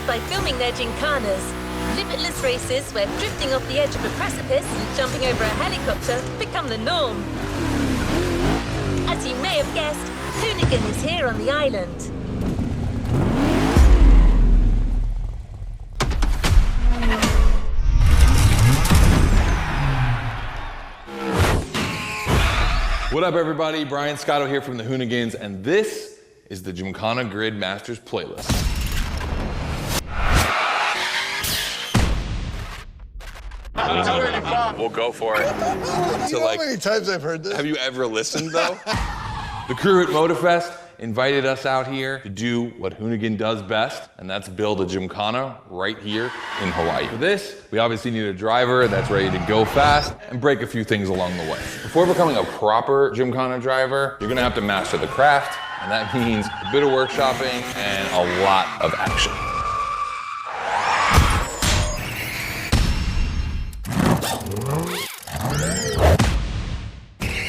best by filming their Gymkhanas. Limitless races where drifting off the edge of a precipice and jumping over a helicopter become the norm. As you may have guessed, Hoonigan is here on the island. What up, everybody? Brian Scotto here from the Hoonigans, and this is the Gymkhana Grid Masters playlist. We'll go for it. You know how many times I've heard this? Have you ever listened, though? The crew at Motorfest invited us out here to do what Hoonigan does best, and that's build a Gymkhana right here in Hawaii. For this, we obviously need a driver that's ready to go fast and break a few things along the way. Before becoming a proper Gymkhana driver, you're gonna have to master the craft, and that means a bit of workshopping and a lot of action.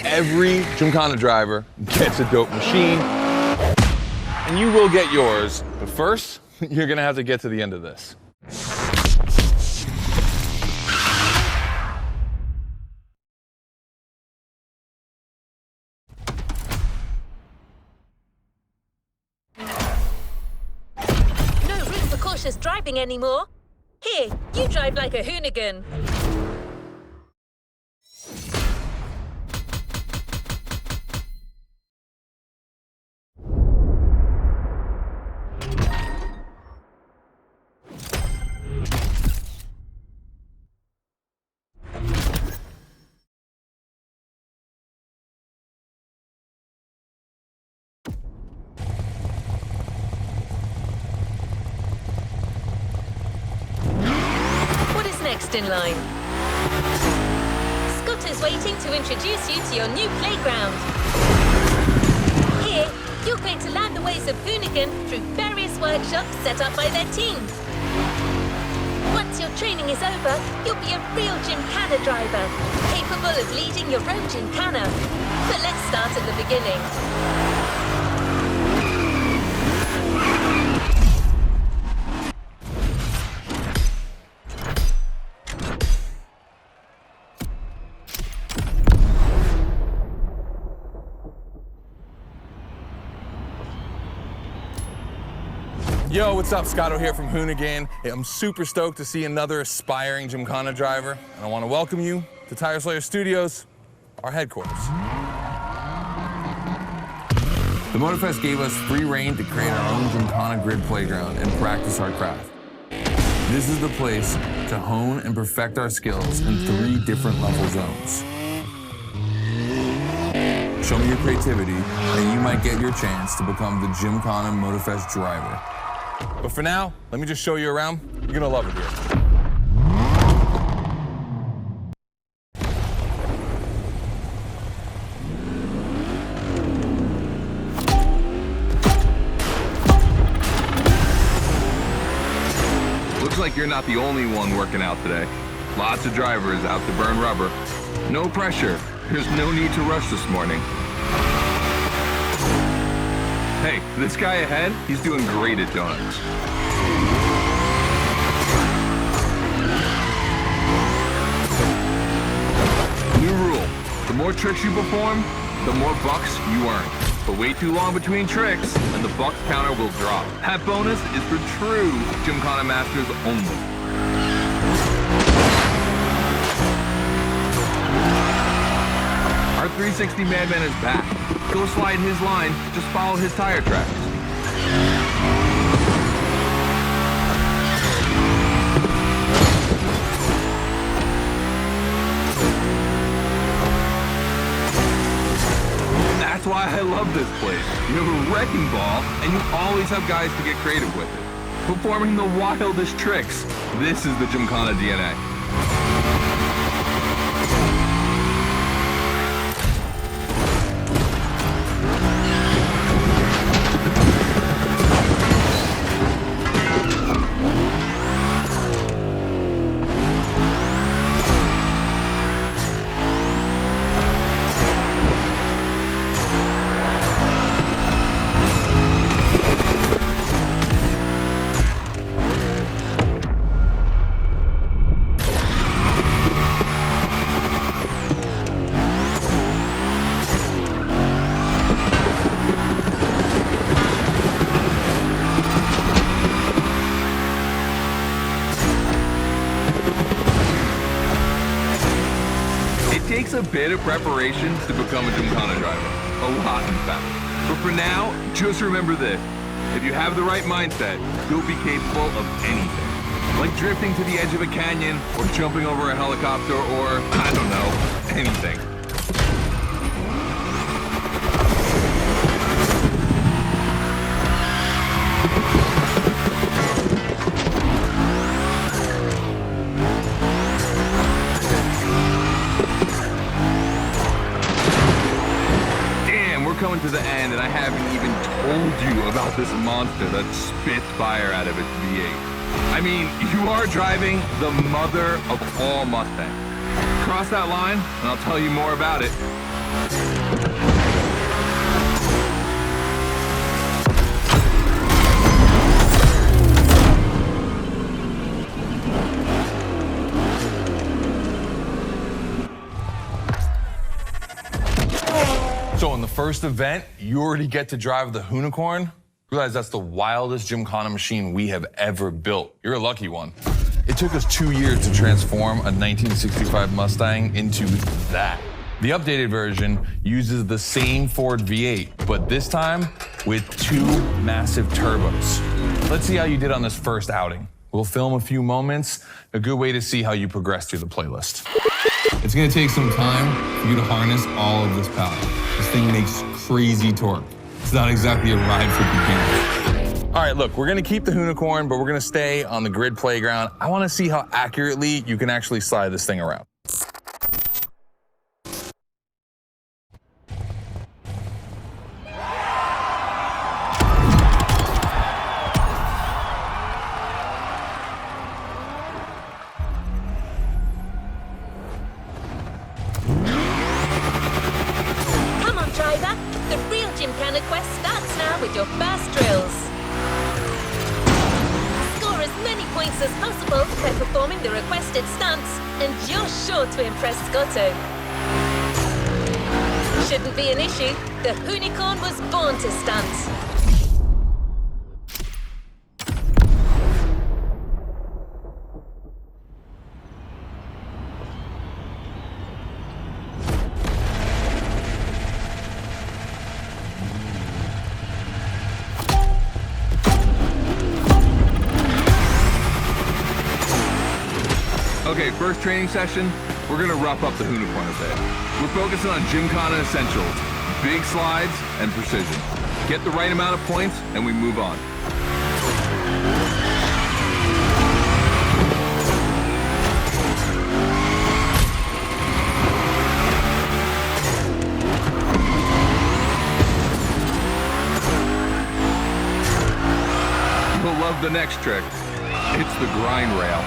Every Gymkhana driver gets a dope machine, and you will get yours, but first, you're gonna have to get to the end of this. No room for cautious driving anymore. Here, you drive like a Hoonigan. Next in line. Scott is waiting to introduce you to your new playground. Here, you're going to learn the ways of Hoonigan through various workshops set up by their team. Once your training is over, you'll be a real Gymkhana driver, capable of leading your own Gymkhana. But let's start at the beginning. Yo, what's up? Scotto here from Hoonigan. Hey, I'm super stoked to see another aspiring Gymkhana driver, and I want to welcome you to Tire Slayer Studios, our headquarters. The Motorfest gave us free reign to create our own Gymkhana Grid playground and practice our craft. This is the place to hone and perfect our skills in 3 different level zones. Show me your creativity, and you might get your chance to become the Gymkhana Motorfest driver. But for now, let me just show you around. You're gonna love it here. Looks like you're not the only one working out today. Lots of drivers out to burn rubber. No pressure. There's no need to rush this morning. Hey, this guy ahead, he's doing great at donuts. New rule, the more tricks you perform, the more bucks you earn. But wait too long between tricks, and the bucks counter will drop. That bonus is for true Gymkhana masters only. Our 360 Madman is back. Go slide his line, just follow his tire tracks. That's why I love this place. You have a wrecking ball, and you always have guys to get creative with it. Performing the wildest tricks. This is the Gymkhana DNA. a bit of preparation to become a Gymkhana driver. A lot, in fact. But for now, just remember this. If you have the right mindset, you'll be capable of anything. Like drifting to the edge of a canyon, or jumping over a helicopter, or, I don't know, anything. Coming to the end, and I haven't even told you about this monster that spits fire out of its V8. I mean, you are driving the mother of all Mustangs. Cross that line, and I'll tell you more about it. So in the first event, you already get to drive the Unicorn. Realize that's the wildest Gymkhana machine we have ever built. You're a lucky one. It took us 2 years to transform a 1965 Mustang into that. The updated version uses the same Ford V8, but this time with 2 massive turbos. Let's see how you did on this first outing. We'll film a few moments, a good way to see how you progress through the playlist. It's gonna take some time for you to harness all of this power. This thing makes crazy torque. It's not exactly a ride for beginners. All right, look, we're gonna keep the Unicorn, but we're gonna stay on the grid playground. I wanna see how accurately you can actually slide this thing around. The real Gymkhana quest starts now with your first drills. Score as many points as possible by performing the requested stunts, and you're sure to impress Scotto. Shouldn't be an issue. The Unicorn was born to stunt. Okay, first training session, we're gonna rough up the Unicorn a bit. We're focusing on Gymkhana essentials, big slides, and precision. Get the right amount of points, and we move on. You'll love the next trick. It's the grind rail.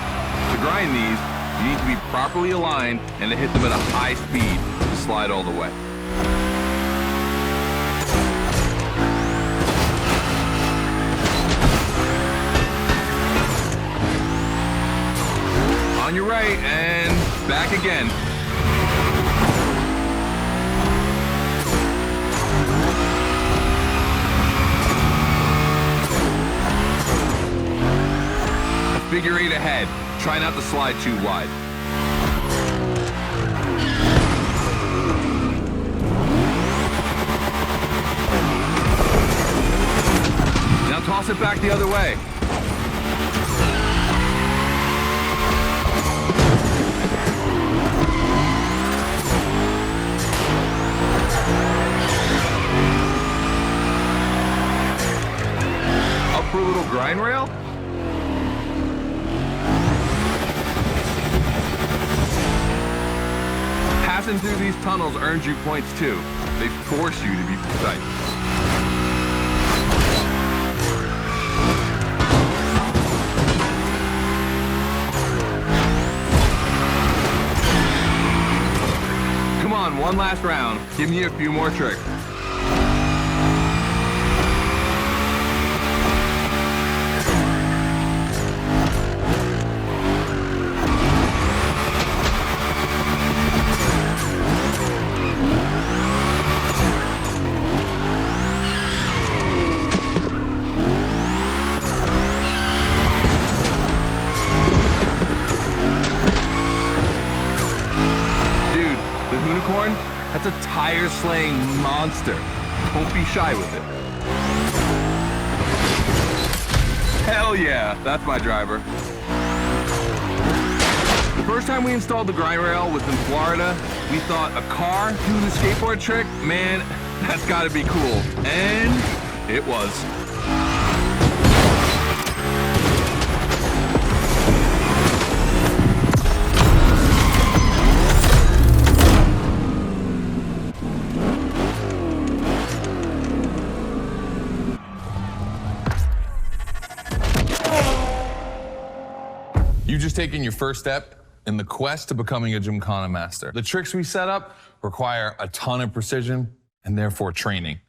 To grind these, you need to be properly aligned and to hit them at a high speed to slide all the way. On your right and back again. Figure 8 ahead. Try not to slide too wide. Now toss it back the other way. Up for a little grind rail? Passing through these tunnels earns you points too. They force you to be precise. Come on, one last round. Give me a few more tricks. That's a tire-slaying monster. Don't be shy with it. Hell yeah, that's my driver. The first time we installed the grind rail was in Florida. We thought a car doing a skateboard trick, man, that's gotta be cool. And it was. You've just taken your first step in the quest to becoming a Gymkhana master. The tricks we set up require a ton of precision and therefore training.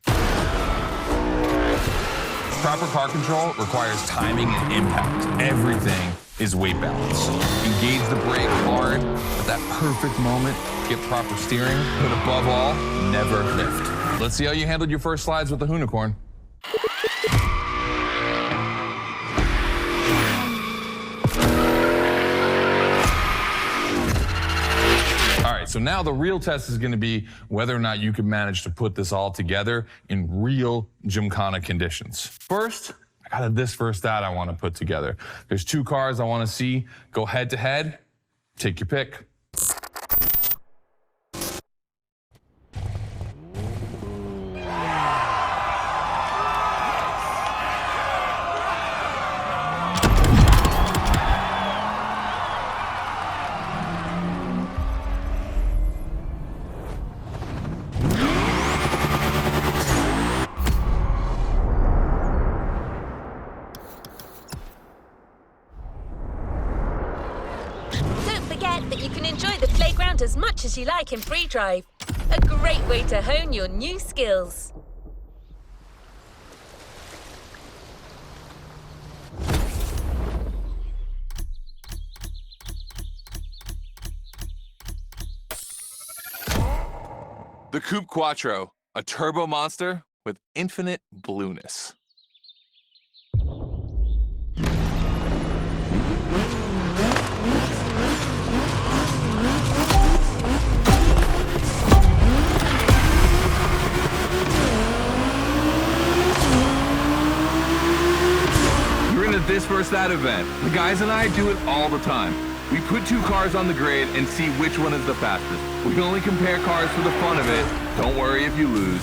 Proper car control requires timing and impact. Everything is weight balance. Engage the brake hard at that perfect moment, get proper steering, but above all, never lift. Let's see how you handled your first slides with the unicorn. So now the real test is going to be whether or not you can manage to put this all together in real Gymkhana conditions. First, I got this first stat I want to put together. There's 2 cars I want to see go head to head. Take your pick. That you can enjoy the playground as much as you like in free drive. A great way to hone your new skills. The Coupe Quattro, a turbo monster with infinite blueness. This versus that event. The guys and I do it all the time. We put 2 cars on the grid and see which one is the fastest. We only compare cars for the fun of it. Don't worry if you lose.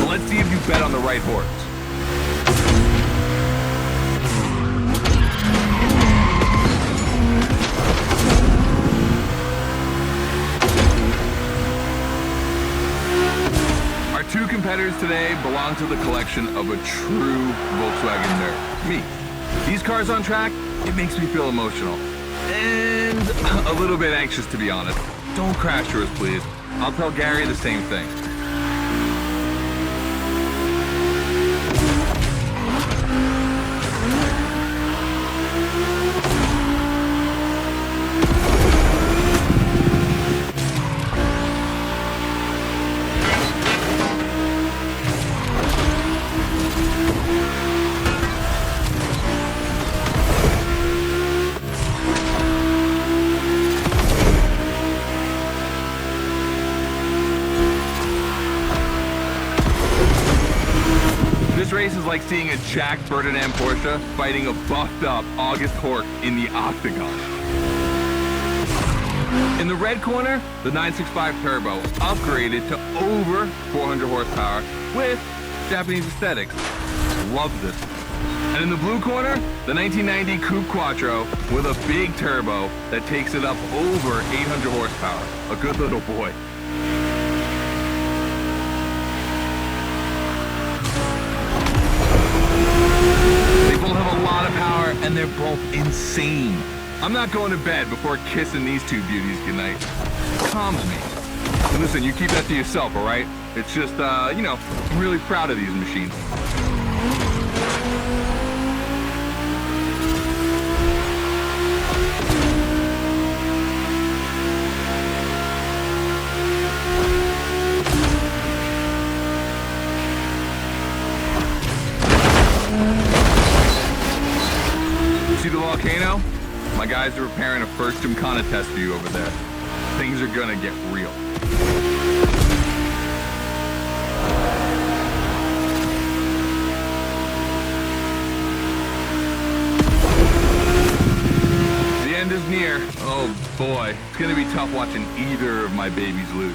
But let's see if you bet on the right horse. Our 2 competitors today belong to the collection of a true Volkswagen nerd, me. These cars on track, it makes me feel emotional. And a little bit anxious, to be honest. Don't crash yours, please. I'll tell Gary the same thing. This race is like seeing a Jack Ferdinand Porsche fighting a buffed up August Hork in the octagon. In the red corner, the 965 Turbo upgraded to over 400 horsepower with Japanese aesthetics. Love this. And in the blue corner, the 1990 Coupe Quattro with a big turbo that takes it up over 800 horsepower. A good little boy. They both have a lot of power and they're both insane. I'm not going to bed before kissing these 2 beauties goodnight. It calms me. And listen, you keep that to yourself, all right? It's just, you know, I'm really proud of these machines. See the volcano? My guys are preparing a first Gymkhana test for you over there. things are gonna get real. The end is near. Oh boy, it's gonna be tough watching either of my babies lose.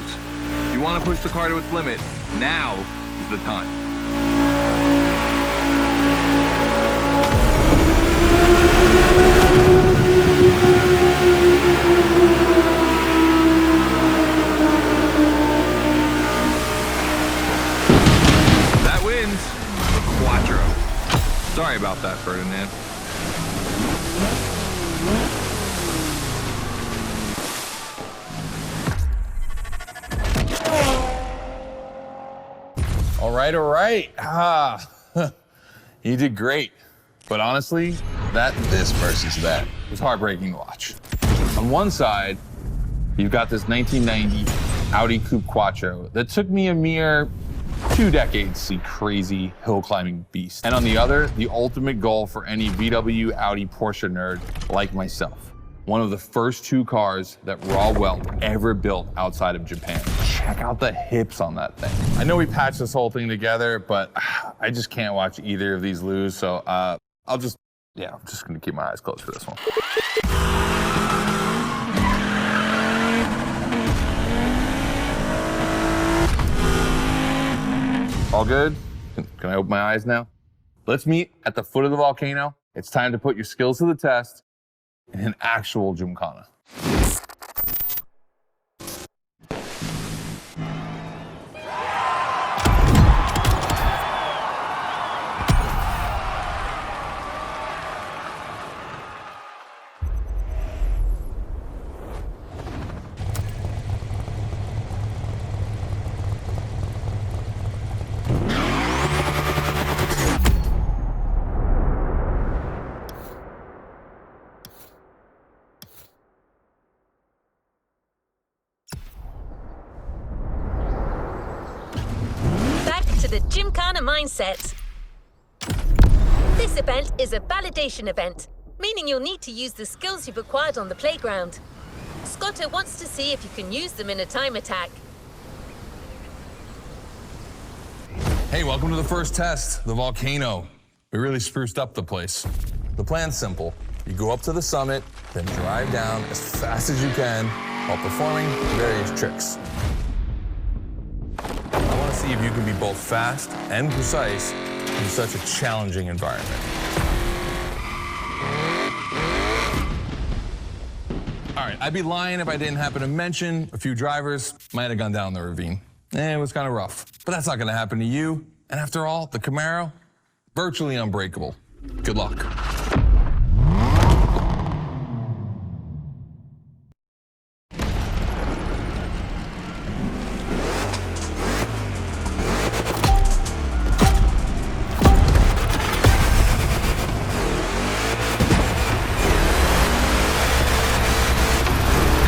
If you wanna push the car to its limit, now is the time. That wins the Quattro. Sorry about that, Ferdinand. All right. You did great. But honestly, this versus that was heartbreaking to watch. On one side, you've got this 1990 Audi Coupe Quattro that took me a mere 2 decades to see crazy hill climbing beast. And on the other, the ultimate goal for any VW, Audi, Porsche nerd like myself. One of the first 2 cars that Raw Welt ever built outside of Japan. Check out the hips on that thing. I know we patched this whole thing together, but I just can't watch either of these lose, so I'm just gonna keep my eyes closed for this one. All good? Can I open my eyes now? Let's meet at the foot of the volcano. It's time to put your skills to the test in an actual Gymkhana. The Gymkhana mindset. This event is a validation event, meaning you'll need to use the skills you've acquired on the playground. Scotto wants to see if you can use them in a time attack. Hey, welcome to the first test, the volcano. We really spruced up the place. The plan's simple. You go up to the summit, then drive down as fast as you can while performing various tricks. I want to see if you can be both fast and precise in such a challenging environment. All right, I'd be lying if I didn't happen to mention a few drivers might have gone down the ravine. It was kind of rough, but that's not going to happen to you. And after all, the Camaro, virtually unbreakable. Good luck.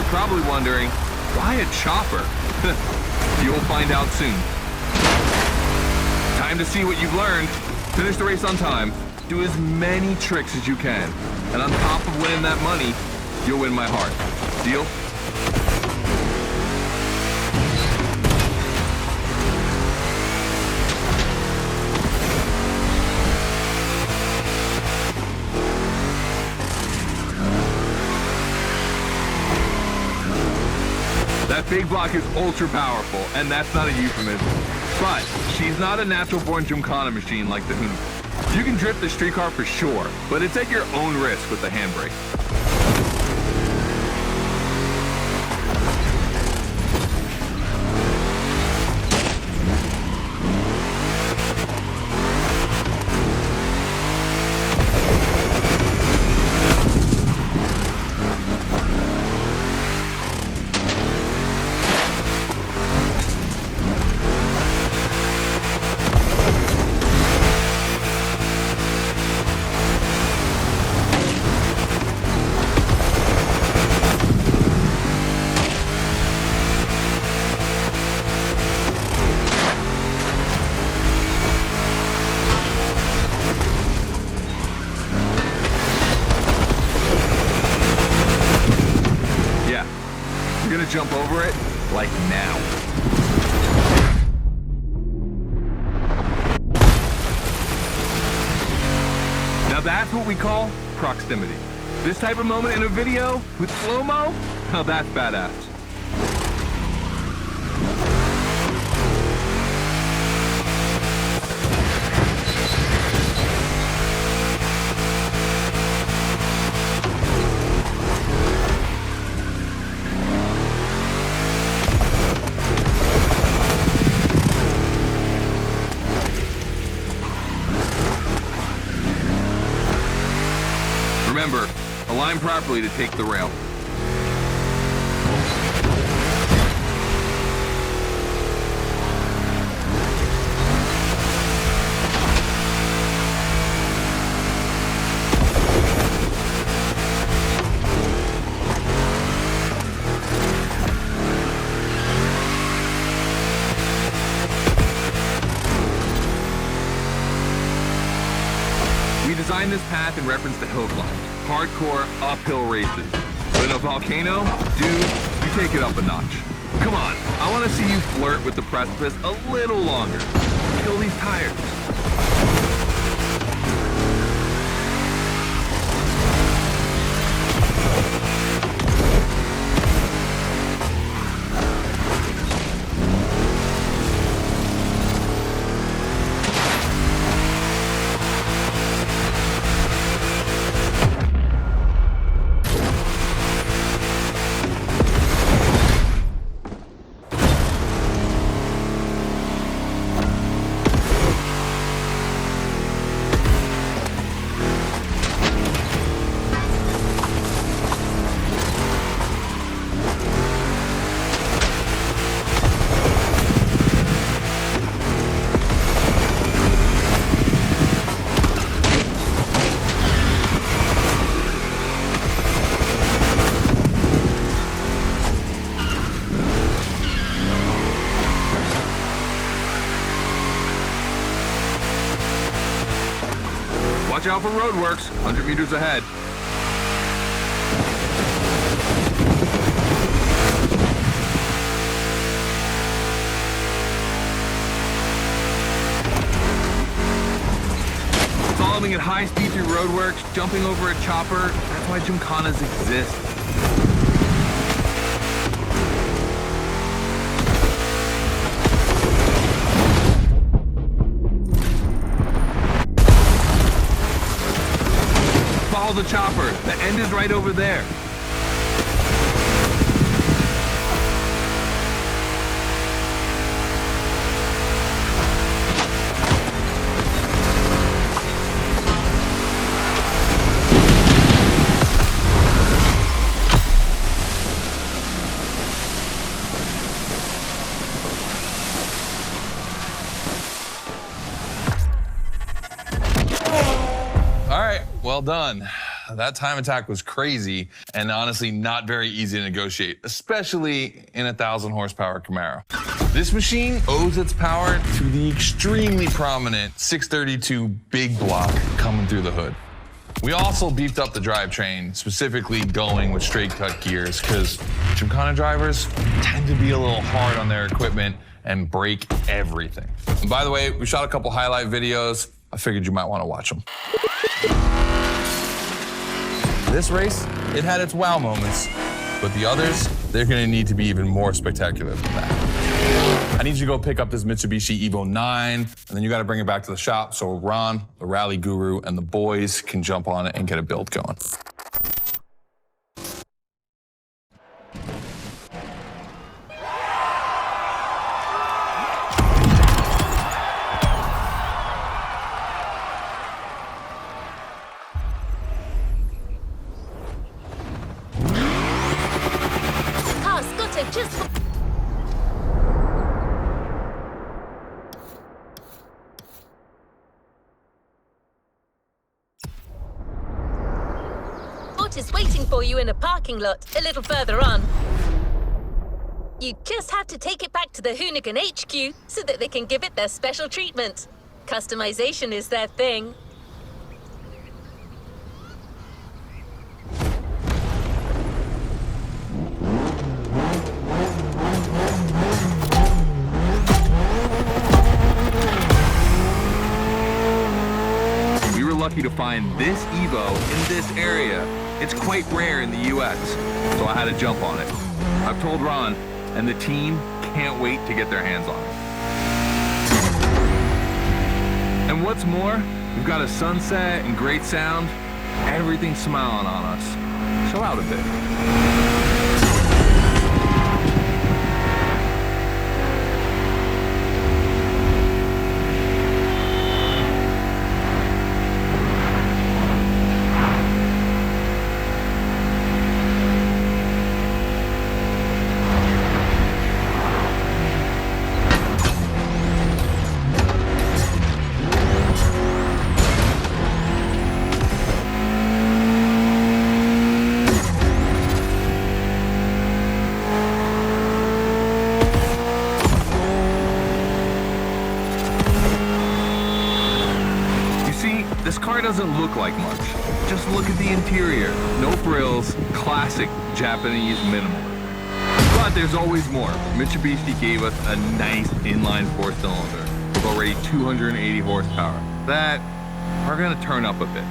Probably wondering, why a chopper? You'll find out soon. Time to see what you've learned. Finish the race on time, do as many tricks as you can, and on top of winning that money, you'll win my heart. Deal? That big block is ultra powerful, and that's not a euphemism. But she's not a natural-born Gymkhana machine like the Huna. You can drift the streetcar for sure, but it's at your own risk with the handbrake. jump over it, like now. Now that's what we call proximity. This type of moment in a video with slow-mo, now that's badass. Remember, align properly to take the rail. We designed this path in reference to hill climb. Hardcore uphill races. But in a volcano, dude, you take it up a notch. Come on, I want to see you flirt with the precipice a little longer. Feel these tires. Watch out for roadworks, 100 meters ahead. Following at high speed through roadworks, jumping over a chopper, that's why Gymkhanas exist. Follow the chopper. The end is right over there. All right, well done. That time attack was crazy and honestly not very easy to negotiate, especially in a 1,000 horsepower Camaro. This machine owes its power to the extremely prominent 632 big block coming through the hood. We also beefed up the drivetrain, specifically going with straight cut gears, because Gymkhana drivers tend to be a little hard on their equipment and break everything. And by the way, we shot a couple highlight videos. I figured you might want to watch them. This race, it had its wow moments, but the others, they're gonna need to be even more spectacular than that. I need you to go pick up this Mitsubishi Evo 9, and then you gotta bring it back to the shop so Ron, the rally guru, and the boys can jump on it and get a build going. Is waiting for you in a parking lot a little further on. You just have to take it back to the Hoonigan HQ so that they can give it their special treatment. Customization is their thing. to find this Evo in this area. It's quite rare in the US, so I had to jump on it. I've told Ron, and the team can't wait to get their hands on it. And what's more, we've got a sunset and great sound. Everything's smiling on us. Chill out a bit. This car doesn't look like much. Just look at the interior. No frills, classic Japanese minimalism. But there's always more. Mitsubishi gave us a nice inline four-cylinder with already 280 horsepower. That are gonna turn up a bit.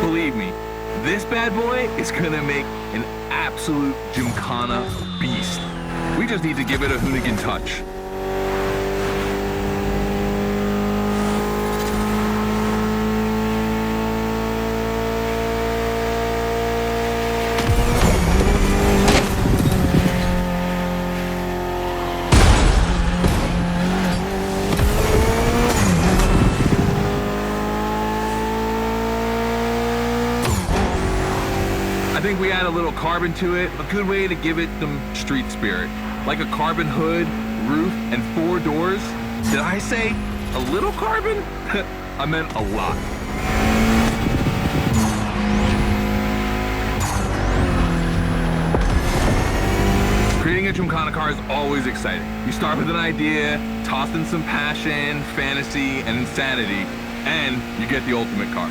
Believe me, this bad boy is gonna make an absolute Gymkhana beast. We just need to give it a Hoonigan touch. I think we add a little carbon to it, a good way to give it some street spirit. Like a carbon hood, roof, and 4 doors. Did I say a little carbon? I meant a lot. Creating a Gymkhana car is always exciting. You start with an idea, toss in some passion, fantasy, and insanity, and you get the ultimate car.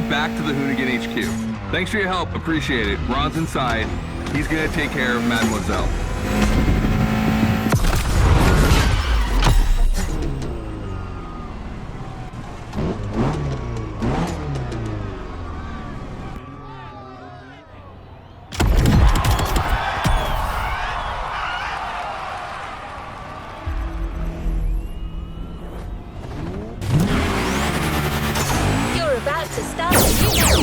Back to the Hoonigan HQ. Thanks for your help, appreciate it. Ron's inside. He's gonna take care of Mademoiselle. You're about to start a new